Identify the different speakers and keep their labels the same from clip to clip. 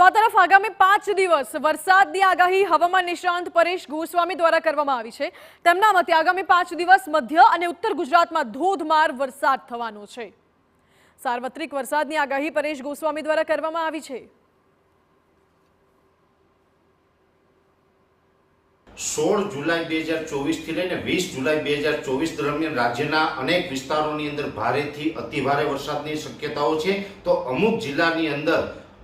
Speaker 1: તો આ તરફ આગામી 5 દિવસ વરસાદની આગાહી હવામાન નિષ્ણાંત પરેશ ગોસ્વામી દ્વારા કરવામાં આવી છે। તેમના મતે આગામી 5 દિવસ મધ્ય અને ઉત્તર ગુજરાતમાં ધોધમાર વરસાદ થવાનો છે। સાર્વત્રિક વરસાદની આગાહી પરેશ ગોસ્વામી દ્વારા કરવામાં આવી છે।
Speaker 2: 16 જુલાઈ 2024 થી લઈને 20 જુલાઈ 2024 દરમિયાન રાજ્યના અનેક વિસ્તારોની અંદર ભારેથી અતિભારે વરસાદની શક્યતાઓ છે। તો અમુક જિલ્લાની અંદર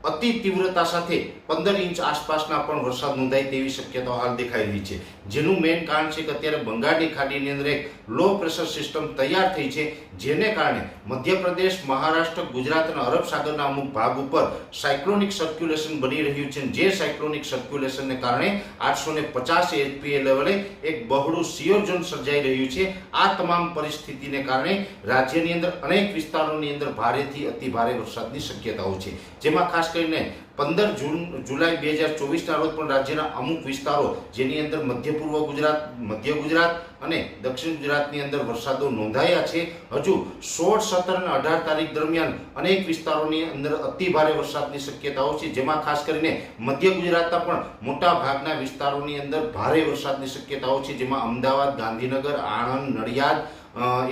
Speaker 2: અતિ તીવ્રતા સાથે 15 ઇંચ આસપાસના પણ વરસાદ નોંધાય તેવી શક્યતાઓ હાલ દેખાઈ રહી છે। જેનું મેઇન કારણ છે કે અત્યારે બંગાળની ખાડીની અંદર એક લો પ્રેશર સિસ્ટમ તૈયાર થઈ છે, જેને કારણે મધ્યપ્રદેશ, મહારાષ્ટ્ર, ગુજરાત અને અરબ સાગરના અમુક ભાગ ઉપર સાયક્લોનિક સર્ક્યુલેશન બની રહ્યું છે। જે સાયક્લોનિક સર્ક્યુલેશનને કારણે 850 એચપીએ લેવલે એક બહોળું સિયર ઝોન સર્જાઈ રહ્યું છે। આ તમામ પરિસ્થિતિને કારણે રાજ્યની અંદર અનેક વિસ્તારોની અંદર ભારેથી અતિભારે વરસાદની શક્યતાઓ છે, જેમાં ખાસ કરીને 15 જુલાઈ 2024 રોજ પણ રાજ્યના અમુક વિસ્તારો જેની અંદર મધ્ય પૂર્વ ગુજરાત, મધ્ય ગુજરાત અને દક્ષિણ ગુજરાતની અંદર વરસાદો નોંધાયા છે। હજુ 16, 17 અને 18 તારીખ દરમિયાન અનેક વિસ્તારોની અંદર અતિ ભારે વરસાદની શક્યતાઓ છે, જેમાં ખાસ કરીને મધ્ય ગુજરાતના પણ મોટા ભાગના વિસ્તારોની અંદર ભારે વરસાદની શક્યતાઓ છે, જેમાં અમદાવાદ, ગાંધીનગર, આણંદ, નડિયાદ,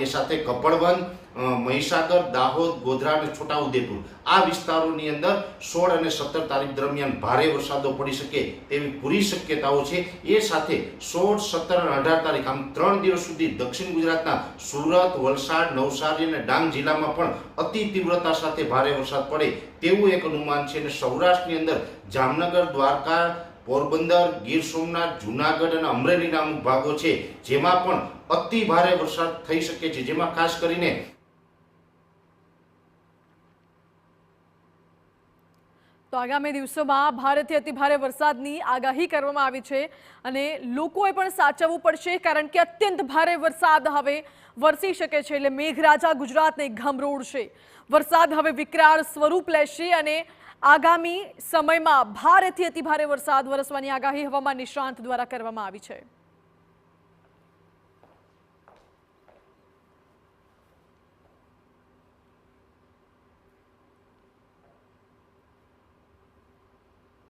Speaker 2: એ સાથે કપડવંજ, મહીસાગર, દાહોદ, ગોધરા અને છોટાઉદેપુર આ વિસ્તારોની અંદર 16 અને 17 તારીખ દરમિયાન ભારે વરસાદો પડી શકે તેવી પૂરી શક્યતાઓ છે। એ સાથે 16, 17 અને 18 તારીખ આમ 3 દિવસ સુધી દક્ષિણ ગુજરાતના સુરત, વલસાડ, નવસારી અને ડાંગ જિલ્લામાં પણ અતિ તીવ્રતા સાથે ભારે વરસાદ પડે તેવું એક અનુમાન છે। અને સૌરાષ્ટ્રની અંદર જામનગર, દ્વારકા, પોરબંદર, ગીર સોમનાથ, જૂનાગઢ અને અમરેલીના અમુક ભાગો છે, જેમાં પણ અતિ ભારે વરસાદ થઈ શકે છે, જેમાં ખાસ કરીને
Speaker 1: તો આગામી દિવસોમાં ભારેથી અતિભારે વરસાદની આગાહી કરવામાં આવી છે અને લોકોએ પણ સાચવવું પડશે, કારણ કે અત્યંત ભારે વરસાદ હવે વરસી શકે છે। એટલે મેઘરાજા ગુજરાતને ગમરોળશે। વરસાદ હવે વિકરાળ સ્વરૂપ લેશે અને આગામી સમયમાં ભારેથી અતિભારે વરસાદ વરસવાની આગાહી હવામાન નિષ્ણાંત દ્વારા કરવામાં આવી છે।